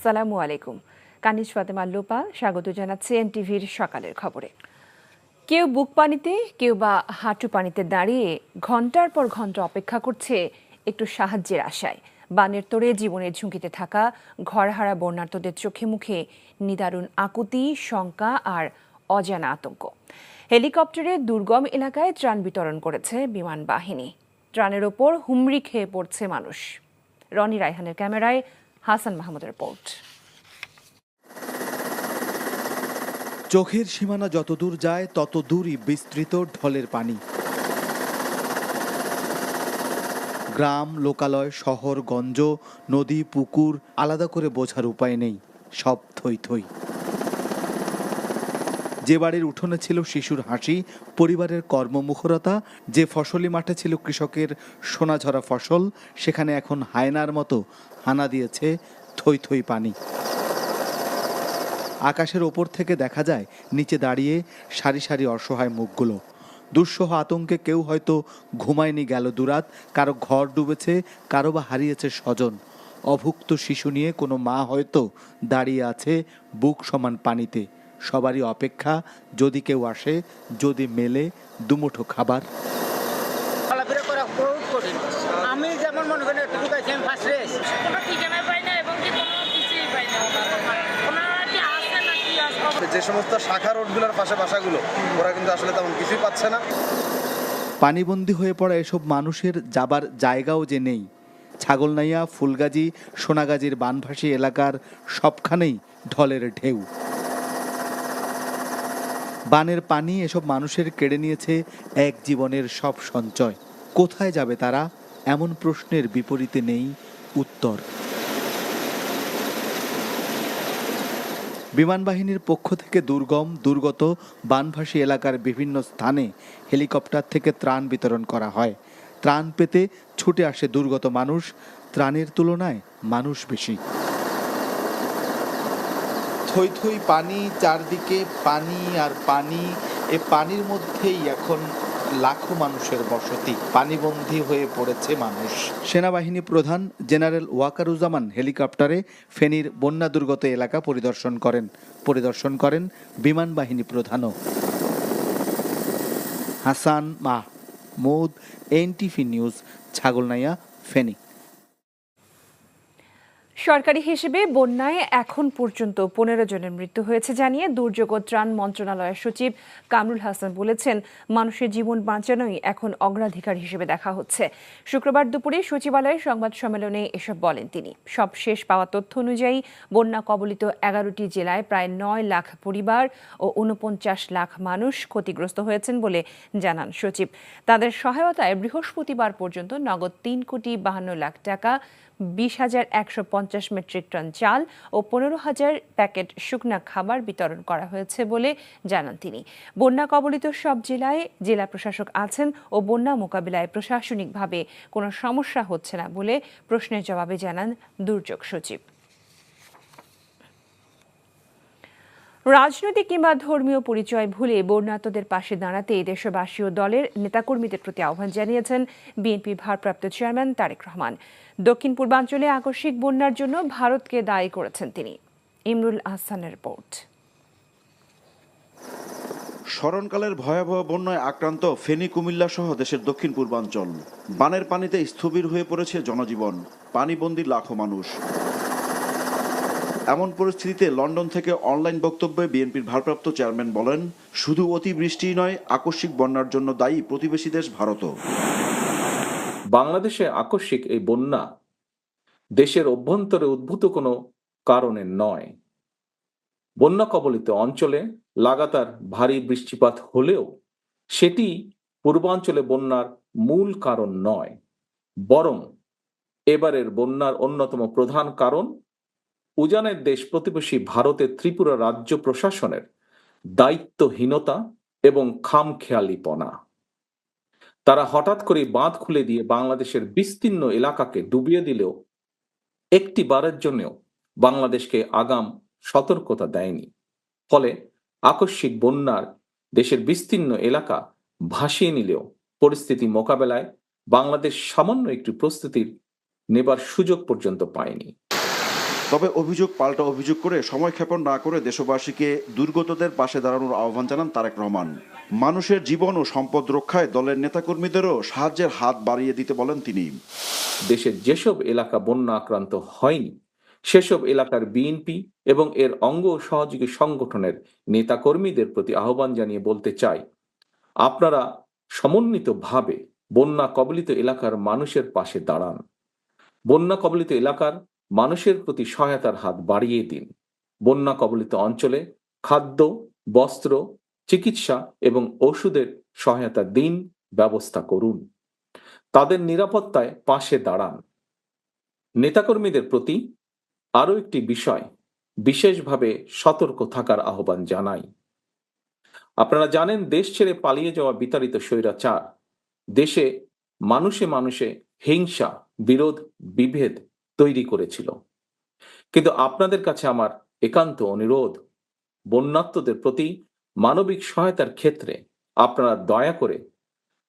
আসসালামু আলাইকুম। কানিজ ফাতেমা লোপা স্বাগত জানাচ্ছি এনটিভির সকালের খবরে। কেউ বুক পানিতে, কেউ বা হাঁটু পানিতে দাঁড়িয়ে ঘন্টার পর ঘন্টা অপেক্ষা করছে একটু সাহায্যের আশায়। বানের তোড়ে জীবনের ঝুঁকিতে থাকা ঘরহারা বন্যার্তদের চোখে মুখে নিদারুণ আকুতি, শঙ্কা আর অজানা আতঙ্ক। হেলিকপ্টারে দুর্গম এলাকায় ত্রাণ বিতরণ করেছে বিমান বাহিনী। ত্রাণের ওপর হুমড়ি খেয়ে পড়ছে মানুষ। রনি রায়হানের ক্যামেরায় হাসান মাহমুদের রিপোর্ট। চোখের সীমানা যত দূর যায় তত দূরই বিস্তৃত ঢলের পানি। গ্রাম, লোকালয়, শহর, গঞ্জ, নদী, পুকুর আলাদা করে বোঝার উপায় নেই, সব থই থই। যে বাড়ির উঠোনে ছিল শিশুর হাসি, পরিবারের কর্মমুখরতা, যে ফসলি মাঠে ছিল কৃষকের সোনাঝরা ফসল, সেখানে এখন হায়নার মতো হানা দিয়েছে থই থই পানি। আকাশের ওপর থেকে দেখা যায় নিচে দাঁড়িয়ে সারি সারি অসহায় মুখগুলো। দুঃসহ আতঙ্কে কেউ হয়তো ঘুমায়নি গেল দুরাত, কারো ঘর ডুবেছে, কারো বা হারিয়েছে স্বজন। অভুক্ত শিশু নিয়ে কোনো মা হয়তো দাঁড়িয়ে আছে বুক সমান পানিতে। সবারই অপেক্ষা, যদি কেউ আসে, যদি মেলে দুমুঠো খাবার। আমি যেমন মনে করি একটু ঢুকাইছি, আমি ফার্স্ট রেস কোনো ঠিকানা পাই না এবং কি কোনো কিছুই পাই না। ওনারা কি আসে না কি আসবে? যে সমস্ত শাখা রোডগুলোর পাশে বাসাগুলো, ওরা কিন্তু আসলে তেমন কিছুই পাচ্ছে না। পানিবন্দী হয়ে পড়া এসব মানুষের যাবার জায়গাও যে নেই। ছাগলনাইয়া, ফুলগাজী, সোনাগাজীর বানভাসী এলাকার সবখানেই ঢলের ঢেউ। বানের পানি এসব মানুষের কেড়ে নিয়েছে এক জীবনের সব সঞ্চয়। কোথায় যাবে তারা? এমন প্রশ্নের বিপরীতে নেই উত্তর। বিমান বাহিনীর পক্ষ থেকে দুর্গত বানভাসী এলাকার বিভিন্ন স্থানে হেলিকপ্টার থেকে ত্রাণ বিতরণ করা হয়। ত্রাণ পেতে ছুটে আসে দুর্গত মানুষ, ত্রাণের তুলনায় মানুষ বেশি। থই থই পানি, চারদিকে পানি আর পানি। এ পানির মধ্যেই এখন লাখো মানুষের বসতি। পানিবন্দী হয়ে পড়েছে মানুষ। সেনাবাহিনী প্রধান জেনারেল ওয়াকারুজ্জামান হেলিকপ্টারে ফেনীর বন্যা দুর্গত এলাকা পরিদর্শন করেন বিমান বাহিনী প্রধানও। Hasan Mahmud, NTV news, Chhagalnaiya, Feni. সরকারি হিসেবে বন্যায় এখন পর্যন্ত 15 জনের মৃত্যু হয়েছে জানিয়ে দুর্যোগ ও ত্রাণ মন্ত্রণালয়ের সচিব কামরুল হাসান বলেছেন, মানুষের জীবন বাঁচানোই এখন অগ্রাধিকার হিসেবে দেখা হচ্ছে। শুক্রবার দুপুরে সচিবালয়ের সংবাদ সম্মেলনে এসব বলেন তিনি। সবশেষ পাওয়া তথ্য অনুযায়ী বন্যা কবলিত 11টি জেলায় প্রায় 9 লাখ পরিবার ও 49 লাখ মানুষ ক্ষতিগ্রস্ত হয়েছেন বলে জানান সচিব। তাদের সহায়তায় বৃহস্পতিবার পর্যন্ত নগদ 3,52 লাখ টাকা, 20,150 মেট্রিক টন চাল ও 15,000 প্যাকেট শুকনা খাবার বিতরণ করা হয়েছে বলে জানান তিনি। বন্যা কবলিত সব জেলায় জেলা প্রশাসক আছেন ও বন্যা মোকাবিলায় প্রশাসনিকভাবে কোনো সমস্যা হচ্ছে না বলে প্রশ্নের জবাবে জানান দুর্যোগ সচিব। রাজনৈতিক কিংবা ধর্মীয় পরিচয় ভুলে বন্যার্তদের পাশে দাঁড়াতে দেশবাসী ও দলের নেতাকর্মীদের প্রতি আহ্বান জানিয়েছেন বিএনপির ভারপ্রাপ্ত চেয়ারম্যান তারেক রহমান। দক্ষিণ পূর্বাঞ্চলে আকস্মিক বন্যার জন্য ভারতকে দায়ী করেছেন তিনি। ইমরুল আহসানের রিপোর্ট। স্মরণকালের ভয়াবহ বন্যায় আক্রান্ত ফেনী, কুমিল্লা সহ দেশের দক্ষিণ পূর্বাঞ্চল। বানের পানিতে স্থবির হয়ে পড়েছে জনজীবন, পানিবন্দী লাখো মানুষ। এমন পরিস্থিতিতে লন্ডন থেকে অনলাইন বক্তব্যে বিএনপির ভারপ্রাপ্ত চেয়ারম্যান বলেন, শুধু অতিবৃষ্টিই নয়, আকস্মিক বন্যার জন্য দায়ী প্রতিবেশী দেশ ভারতও। বাংলাদেশে আকস্মিক এই বন্যা দেশের অভ্যন্তরে উদ্ভূত কোনো কারণে নয়। বন্যা কবলিত অঞ্চলে লাগাতার ভারী বৃষ্টিপাত হলেও সেটি পূর্বাঞ্চলে বন্যার মূল কারণ নয়, বরং এবারের বন্যার অন্যতম প্রধান কারণ উজানের দেশ প্রতিবেশী ভারতের ত্রিপুরা রাজ্য প্রশাসনের দায়িত্বহীনতা এবং খামখেয়ালিপনা। তারা হঠাৎ করে বাঁধ খুলে দিয়ে বাংলাদেশের বিস্তীর্ণ এলাকাকে ডুবিয়ে দিলেও একটি বারের জন্যও বাংলাদেশকে আগাম সতর্কতা দেয়নি। ফলে আকস্মিক বন্যার দেশের বিস্তীর্ণ এলাকা ভাসিয়ে নিলেও পরিস্থিতি মোকাবেলায় বাংলাদেশ সামান্য একটু প্রস্তুতির নেবার সুযোগ পর্যন্ত পায়নি। তবে অভিযোগ পাল্টা অভিযোগ করে সময়ক্ষেপণ না করে দেশবাসীকে দুর্গতদের পাশে দাঁড়ানোর আহ্বান জানান তারেক রহমান। মানুষের জীবন ও সম্পদ রক্ষায় দলের নেতাকর্মীদেরও সাহায্যের হাত বাড়িয়ে দিতে বলেন তিনি। দেশের যেসব এলাকা বন্যা আক্রান্ত হয়নি সেসব এলাকার বিএনপি এবং এর অঙ্গ ও সহযোগী সংগঠনের নেতাকর্মীদের প্রতি আহ্বান জানিয়ে বলতে চাই, আপনারা সমন্বিতভাবে বন্যা কবলিত এলাকার মানুষের পাশে দাঁড়ান। বন্যা কবলিত এলাকার মানুষের প্রতি সহায়তার হাত বাড়িয়ে দিন। বন্যা কবলিত অঞ্চলে খাদ্য, বস্ত্র, চিকিৎসা এবং ওষুধের সহায়তা দিন, ব্যবস্থা করুন। তাদের নিরাপত্তায় পাশে দাঁড়ান। নেতাকর্মীদের প্রতি আরও একটি বিষয় বিশেষভাবে সতর্ক থাকার আহ্বান জানাই। আপনারা জানেন, দেশ ছেড়ে পালিয়ে যাওয়া বিতাড়িত স্বৈরাচার দেশে মানুষে মানুষে হিংসা, বিরোধ, বিভেদ তৈরি করেছিল। কিন্তু আপনাদের কাছে আমার একান্ত অনুরোধ, বন্যার্তদের প্রতি মানবিক সহায়তার ক্ষেত্রে আপনারা দয়া করে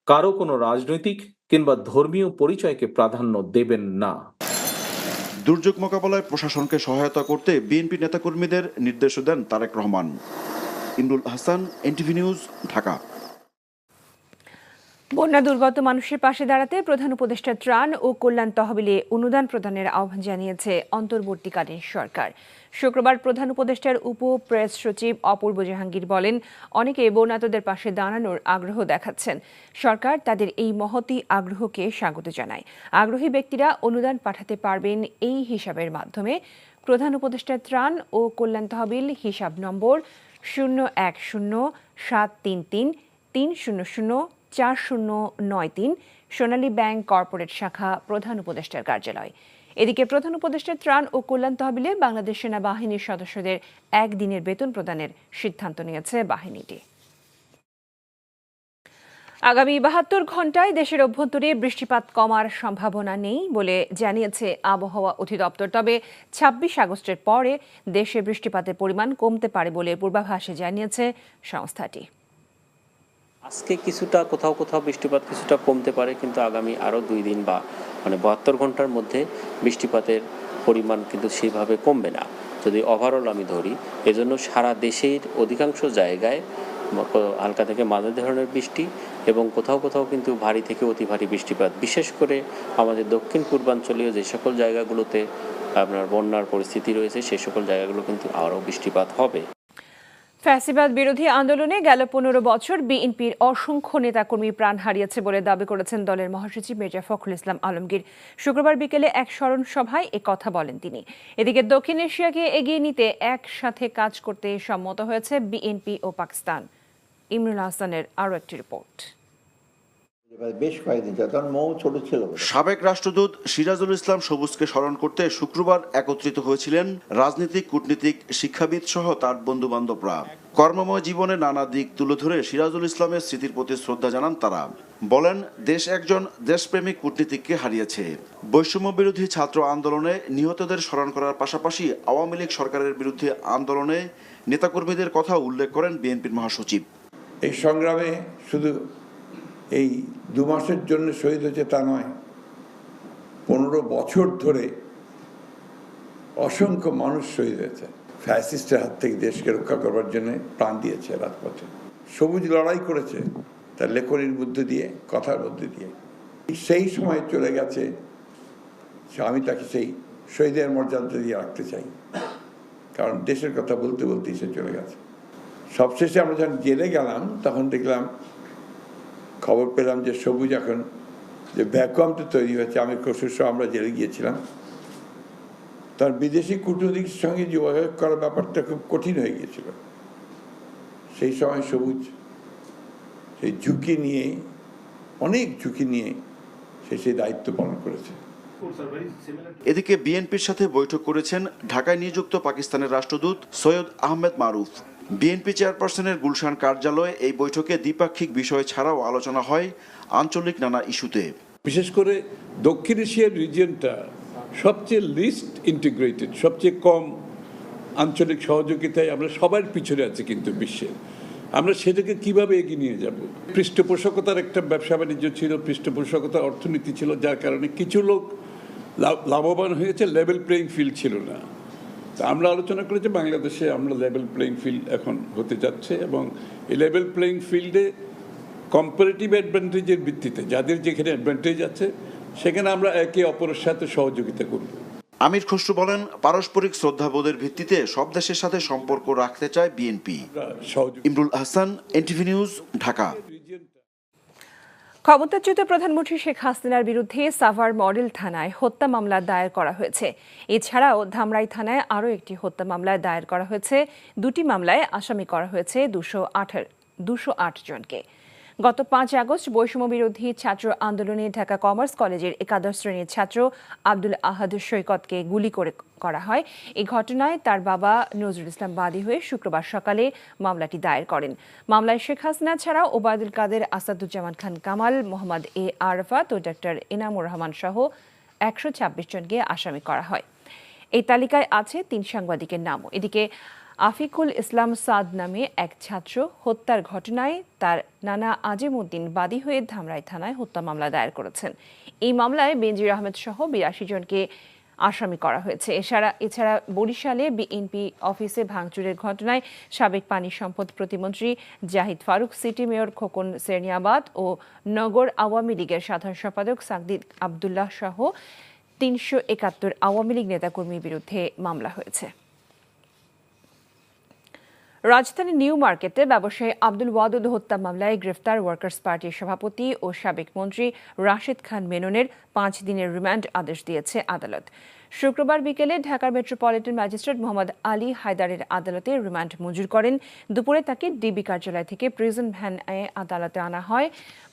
কারো কোনো রাজনৈতিক কিংবা ধর্মীয় পরিচয়কে প্রাধান্য দেবেন না। দুর্যোগ মোকাবেলায় প্রশাসনকে সহায়তা করতে বিএনপি নেতাকর্মীদের নির্দেশ দেন তারেক রহমান। Imrul Hasan, NTV news, Dhaka. বন্যা দুর্গত মানুষের পাশে দাঁড়াতে প্রধান উপদেষ্টা ত্রাণ ও কল্যাণ তহবিলে অনুদান প্রদানের আহ্বান জানিয়েছে অন্তর্বর্তীকালীন সরকার। শুক্রবার প্রধান উপদেষ্টার উপ প্রেস সচিব অপূর্ব জাহাঙ্গীর বলেন, অনেকে বন্যার্তদের পাশে দাঁড়ানোর আগ্রহ দেখাচ্ছেন। সরকার তাদের এই মহতী আগ্রহকে স্বাগত জানায়। আগ্রহী ব্যক্তিরা অনুদান পাঠাতে পারবেন এই হিসাবের মাধ্যমে। প্রধান উপদেষ্টা ত্রাণ ও কল্যাণ তহবিল হিসাব নম্বর 0107333004093, সোনালী ব্যাংক কর্পোরেট শাখা, প্রধান উপদেষ্টার কার্যালয়। এদিকে প্রধান উপদেষ্টা ত্রাণ ও কল্যাণ তহবিলে বাংলাদেশ সেনাবাহিনীর সদস্যদের একদিনের বেতন প্রদানের সিদ্ধান্ত নিয়েছে বাহিনীটি। আগামী 72 ঘণ্টায় দেশের অভ্যন্তরে বৃষ্টিপাত কমার সম্ভাবনা নেই বলে জানিয়েছে আবহাওয়া অধিদপ্তর। তবে 26 আগস্টের পরে দেশে বৃষ্টিপাতের পরিমাণ কমতে পারে বলে পূর্বাভাসে জানিয়েছে সংস্থাটি। আজকে কিছুটা কোথাও কোথাও বৃষ্টিপাত কিছুটা কমতে পারে, কিন্তু আগামী আরও 2 দিন বা 72 ঘন্টার মধ্যে বৃষ্টিপাতের পরিমাণ কিন্তু সেইভাবে কমবে না যদি ওভারঅল আমি ধরি। এজন্য সারা দেশের অধিকাংশ জায়গায় হালকা থেকে মাঝারি ধরনের বৃষ্টি এবং কোথাও কোথাও কিন্তু ভারী থেকে অতি ভারী বৃষ্টিপাত, বিশেষ করে আমাদের দক্ষিণ পূর্বাঞ্চলীয় যে সকল জায়গাগুলোতে আপনার বন্যার পরিস্থিতি রয়েছে সেই সকল জায়গাগুলো কিন্তু আরও বৃষ্টিপাত হবে। ফ্যাসিবাদ বিরোধী আন্দোলনে গেল 15 বছর বিএনপির অসংখ্য নেতাকর্মী প্রাণ হারিয়েছে বলে দাবি করেছেন দলের মহাসচিব মির্জা ফখরুল ইসলাম আলমগীর। শুক্রবার বিকেলে এক স্মরণ সভায় কথা বলেন তিনি। এদিকে দক্ষিণ এশিয়াকে এগিয়ে নিতে একসাথে কাজ করতে সম্মত হয়েছে বিএনপি ও পাকিস্তান। ইমরুল হাসানের আরও একটি রিপোর্ট। বেশ কয়েকদিন তখন মৌ ছোট ছিল। সাবেক রাষ্ট্রদূত সিরাজুল ইসলাম সবুজকে স্মরণ করতে শুক্রবার একত্রিত হয়েছিলেন রাজনীতিক, কূটনীতিক, শিক্ষাবিদ সহ তার বন্ধু বান্ধবরা। কর্মময় জীবনে নানা দিক তুলে ধরে সিরাজুল ইসলামের স্মৃতির প্রতি শ্রদ্ধা জানান তারা। বলেন, দেশ একজন দেশপ্রেমিক কূটনীতিককে হারিয়েছে। বৈষম্য বিরোধী ছাত্র আন্দোলনে নিহতদের স্মরণ করার পাশাপাশি আওয়ামী লীগ সরকারের বিরুদ্ধে আন্দোলনে নেতাকর্মীদের কথা উল্লেখ করেন বিএনপির মহাসচিব। এই সংগ্রামে শুধু এই 2 মাসের জন্য শহীদ হয়েছে তা নয়, 15 বছর ধরে অসংখ্য মানুষ শহীদ হয়েছে। ফ্যাসিস্টের হাত থেকে দেশকে রক্ষা করবার জন্য প্রাণ দিয়েছে রাজপথে। সবুজ লড়াই করেছে তার লেখনীর মধ্যে দিয়ে, কথার মধ্যে দিয়ে। সেই সময় চলে গেছে, আমি তাকে সেই শহীদের মর্যাদা দিয়ে রাখতে চাই, কারণ দেশের কথা বলতে বলতেই সে চলে গেছে। সবশেষে আমরা যখন জেলে গেলাম তখন দেখলাম, খবর পেলাম যে সবুজ এখন যে ভ্যাকুয়ামটা তৈরি হয়েছে, আমি কসুর আমরা জেলে গিয়েছিলাম, তার বিদেশি কূটনীতির সঙ্গে যোগাযোগ করার ব্যাপারটা খুব কঠিন হয়ে গিয়েছিল। সেই সময় সবুজ সেই ঝুঁকি নিয়ে, অনেক ঝুঁকি নিয়ে সেই দায়িত্ব পালন করেছে। এদিকে বিএনপির সাথে বৈঠক করেছেন ঢাকায় নিযুক্ত পাকিস্তানের রাষ্ট্রদূত সৈয়দ আহমেদ মারুফ। বিএনপি চেয়ারপারসনের গুলশান কার্যালয়ে এই বৈঠকে দ্বিপাক্ষিক বিষয় ছাড়াও আলোচনা হয় আঞ্চলিক নানা ইস্যুতে। বিশেষ করে দক্ষিণ এশিয়ার রিজিয়নটা সবচেয়ে লিস্ট ইন্টিগ্রেটেড, সবচেয়ে কম আঞ্চলিক সহযোগিতায় আমরা সবার পিছনে আছি কিন্তু বিশ্বের। আমরা সেটাকে কিভাবে এগিয়ে নিয়ে যাব? পৃষ্ঠপোষকতার একটা ব্যবসা বাণিজ্য ছিল, পৃষ্ঠপোষকতার অর্থনীতি ছিল, যার কারণে কিছু লোক লাভবান হয়েছে, লেভেল প্লেইং ফিল্ড ছিল না। তা আমরা আলোচনা করি যে বাংলাদেশে আমরা লেভেল প্লেইং ফিল্ড এখন হতে যাচ্ছে এবং এই লেভেল প্লেইং ফিল্ডে কম্পারেটিভ অ্যাডভান্টেজের ভিত্তিতে যাদের যেখানে অ্যাডভান্টেজ আছে সেখানে আমরা একে অপরের সাথে সহযোগিতা করব। আমির খসরু বলেন, পারস্পরিক শ্রদ্ধাবোধের ভিত্তিতে সব দেশের সাথে সম্পর্ক রাখতে চায় BNP. Imrul Hasan, NTV news, Dhaka. ক্ষমতাচ্যুত প্রধানমন্ত্রী শেখ হাসিনার বিরুদ্ধে সাভার মডেল থানায় হত্যা মামলা দায়ের করা হয়েছে। এছাড়াও ধামরাই থানায় আরও একটি হত্যা মামলা দায়ের করা হয়েছে। দুটি মামলায় আসামি করা হয়েছে 208 জনকে। গত 5 আগস্ট বৈষম্য বিরোধী ছাত্র আন্দোলনে ঢাকা কমার্স কলেজের একাদশ শ্রেণীর ছাত্র আব্দুল আহাদ সৈকতকে গুলি করা হয়। এই ঘটনায় তার বাবা নজরুল ইসলাম বাদী হয়ে শুক্রবার সকালে মামলাটি দায়ের করেন। মামলায় শেখ হাসিনা ছাড়াও ওবায়দুল কাদের, আসাদুজ্জামান খান কামাল, মোহাম্মদ এ আরাফাত ও ডক্টর এনামুর রহমান সহ 126 জনকে আসামি করা হয়। এই তালিকায় আছে 3 সাংবাদিকের নামও। এদিকে আফিকুল ইসলাম সাদ নামে এক ছাত্র হত্যার ঘটনায় তার নানা আজিমউদ্দিন বাদী হয়ে ধামরাই থানায় হত্যা মামলা দায়ের করেছেন। এই মামলায় বেনজির আহমেদ সহ 82 জনকে আসামি করা হয়েছে। এছাড়া বরিশালে বিএনপি অফিসে ভাঙচুরের ঘটনায় সাবেক পানি সম্পদ প্রতিমন্ত্রী জাহিদ ফারুক, সিটি মেয়র খোকন সেরনিয়াবাদ ও নগর আওয়ামী লীগের সাধারণ সম্পাদক সাকদিদ আবদুল্লাহ সহ 371 আওয়ামী লীগ নেতাকর্মীর বিরুদ্ধে মামলা হয়েছে। রাজধানীর নিউ মার্কেটে ব্যবসায়ী আব্দুল ওয়াদুদ হত্যা মামলায় গ্রেফতার ওয়ার্কার্স পার্টির সভাপতি ও সাবেক মন্ত্রী রাশেদ খান মেননের 5 দিনের রিমান্ড আদেশ দিয়েছে আদালত। শুক্রবার বিকেলে ঢাকার মেট্রোপলিটন ম্যাজিস্ট্রেট মোহাম্মদ আলী হায়দারের আদালতে রিমান্ড মঞ্জুর করেন। দুপুরে তাকে ডিবি কার্যালয় থেকে প্রিজন ভ্যানে আদালতে আনা হয়।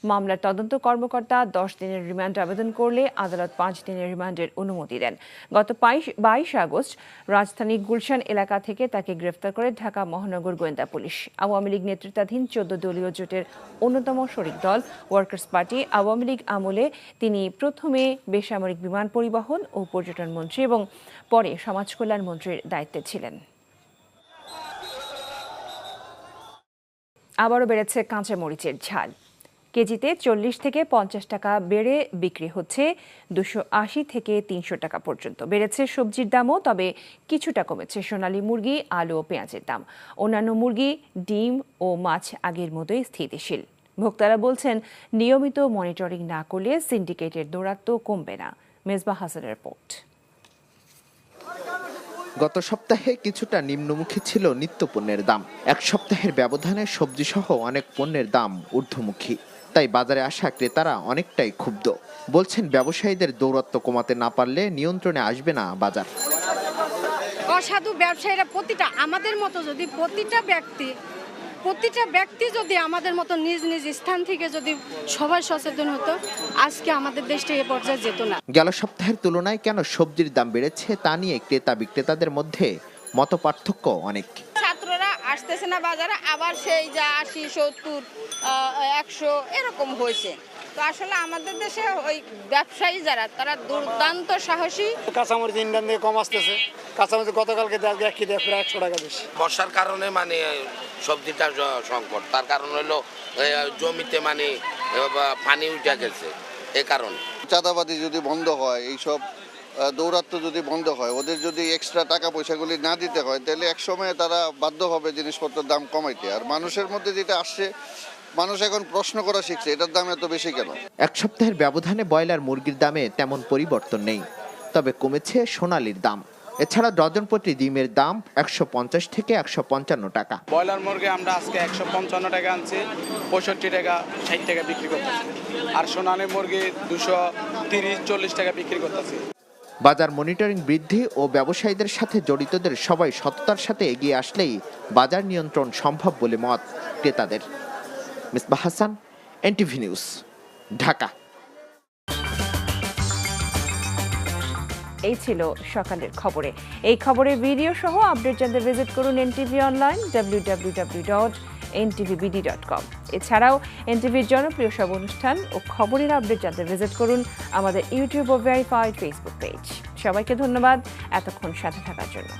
মামলার তদন্ত কর্মকর্তা 10 দিনের রিমান্ড আবেদন করলে আদালত 5 দিনের রিমান্ডের অনুমতি দেন। গত 22 আগস্ট রাজধানী গুলশান এলাকা থেকে তাকে গ্রেফতার করে ঢাকা মহানগর গোয়েন্দা পুলিশ। আওয়ামী লীগ নেতৃত্বাধীন 14 দলীয় জোটের অন্যতম শরিক দল ওয়ার্কার্স পার্টি আওয়ামী লীগ আমলে তিনি প্রথমে বেসামরিক বিমান পরিবহন ও পর্যটন মন্ত্রী এবং পরে সমাজ কল্যাণ মন্ত্রীর দায়িত্বে ছিলেন। আবারও বেড়েছে কাঁচা মরিচের ঝাল। কেজিতে 40 থেকে 50 টাকা বেড়ে বিক্রি হচ্ছে 280 থেকে 300 টাকা পর্যন্ত। বেড়েছে সবজির দামও, তবে কিছুটা কমেছে সোনালী মুরগি, আলু ও পেঁয়াজের দাম। অন্যান্য মুরগি, ডিম ও মাছ আগের মতোই স্থিতিশীল। ভোক্তারা বলছেন, নিয়মিত মনিটরিং না করলে সিন্ডিকেটের দৌরাত্ম্য কমবে না। মেজবা হাসানের রিপোর্ট। গত সপ্তাহে কিছুটা নিম্নমুখী ছিল নিত্যপণ্যের দাম। এক সপ্তাহের ব্যবধানে সবজিসহ অনেক পণ্যের দাম ঊর্ধ্বমুখী। তাই বাজারে আসা ক্রেতারা অনেকটাই ক্ষুব্ধ। বলছেন, ব্যবসায়ীদের দৌরাত্ম্য কমাতে না পারলে নিয়ন্ত্রণে আসবে না বাজার। অসাধু ব্যবসায়ীরা আমাদের মতো যদি প্রতিটা ব্যক্তি যদি আমাদের মতো নিজ নিজ স্থান থেকে যদি সবাই সচেতন হতো, আজকে আমাদের দেশটা এ পর্যায়ে যেত না। গেল সপ্তাহের তুলনায় কেন সবজির দাম বেড়েছে তা নিয়ে ক্রেতা বিক্রেতাদের মধ্যে মতপার্থক্য অনেক। ছাত্ররা আসতেছে না বাজারে, আবার সেই যা 80, 70, 100 এরকম হয়েছে। তো আসলে আমাদের দেশে ওই ব্যবসায়ী যারা, তারা দুর্দান্ত সাহসী। কাঁচামরিচ ইন্ডিয়ান থেকে কম আসতেছে। কাঁচামরিচ গতকালকে প্রায় 100 টাকা বেশি। বর্ষার কারণে সবজিটা সংকট, তার কারণ হলো জমিতে পানি উঠে গেছে। এ কারণে চাঁদাবাদি যদি বন্ধ হয়, এইসব দৌরাত্ম্য যদি বন্ধ হয়, ওদের যদি এক্সট্রা টাকা পয়সাগুলি না দিতে হয়, তাহলে এক সময় তারা বাধ্য হবে জিনিসপত্রের দাম কমাইতে। আর মানুষের মধ্যে যেটা আসছে, মানুষ এখন প্রশ্ন করা শিখছে, এটার দাম এত বেশি কেন। এক সপ্তাহের ব্যবধানে ব্রয়লার মুরগির দামে তেমন পরিবর্তন নেই, তবে কমেছে সোনালীর দাম। এছাড়া ডজন প্রতি ডিমের দাম 150 থেকে 155 টাকা। ব্রয়লার মুরগি আমরা আজকে 155 টাকা আনছি, 65 টাকা 60 টাকা বিক্রি করতেছি। আর সোনালী মুরগি 230-40 টাকা বিক্রি করতেছি। বাজার মনিটরিং বৃদ্ধি ও ব্যবসায়ীদের সাথে জড়িতদের সবাই সততার সাথে এগিয়ে আসলেই বাজার নিয়ন্ত্রণ সম্ভব বলে মত ক্রেতাদের। Mezba Hasan, NTV news, Dhaka. এই ছিল সকালের খবরে। এই খবরের ভিডিও সহ আপডেট জানতে ভিজিট করুন এনটিভি অনলাইন www.ntvbd.com। এছাড়াও এনটিভির জনপ্রিয় সব অনুষ্ঠান ও খবরের আপডেট জানতে ভিজিট করুন আমাদের ইউটিউব ও ভেরিফাইড ফেসবুক পেজ। সবাইকে ধন্যবাদ এতক্ষণ সাথে থাকার জন্য।